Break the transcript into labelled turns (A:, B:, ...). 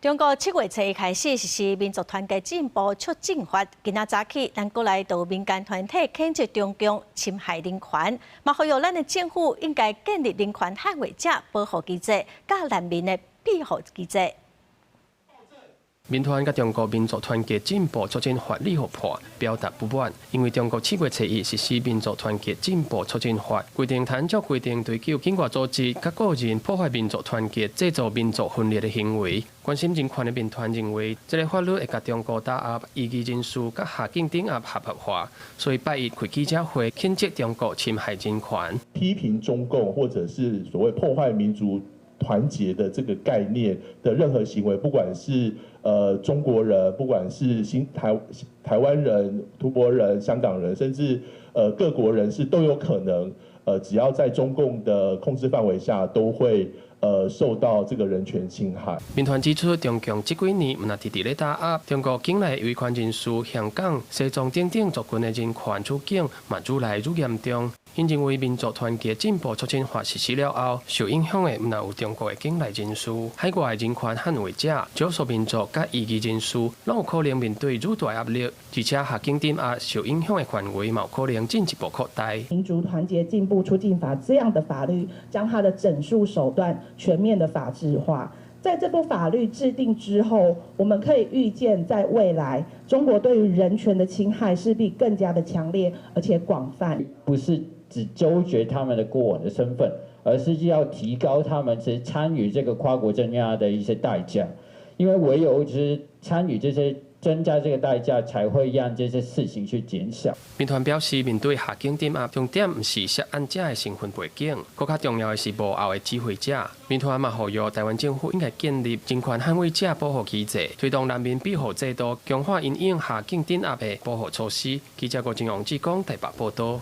A: 中國7月1日開始實施民族團結進步促進法，今仔早起，咱國內就民間團體譴責中共侵害人權，嘛呼籲咱的政府應該建立人權捍衛者保護機制，甲難民的庇護機制。
B: 民團甲中國民族團結進步促進法理學破表達不滿，因為中國7月1日實施民族團結進步促進法，規定彈照規定追究境外組織甲個人破壞民族團結、製造民族分裂的行為。關心人權的民團認為，這個法律會甲中國打壓異議人士甲下境鎮壓合法化，所以拜一開記者會譴責中國侵害人權，批評中共或者是所謂破壞民族團結的這個概念的任何行為，不管是中國人，不管是台灣人、吐蕃人、香港人，甚至各國人士都有可能，只要在中共的控制範圍下，都會受到這個人權侵害。民團指出，中共這幾年唔直直咧打壓中國境內維權人士、香港、西藏等等族群的人權處境，嘛愈來愈嚴重。因認為民族團結進步促進法實施了後，受影響的唔但有中國的境內人士、海外的人權捍衛者、少數民族甲異議人士，攏有可能面對愈大壓力，而且下境鎮壓受影響的範圍嘛有可能進一步擴大。
C: 民族團結進步促進法這樣的法律，將它的整數手段全面的法制化。在這部法律制定之後，我們可以預見，在未來中國對於人權的侵害勢必更加的強烈而且廣泛。
D: 不是只糾結他們的過往的身份，而是要提高他們其實參與這個跨國鎮壓的一些代價，因為唯有就是參與這些增加這個代價，才會讓這些事情去減少。
B: 民團表示，面對下境鎮壓，重點唔是涉案者的身份背景，更加重要的是幕後的指揮者。民團嘛呼籲台灣政府應該建立人權捍衛者保護機制，推動難民庇護制度，強化因應下境鎮壓的保護措施。記者郭金陽、志剛台北報道。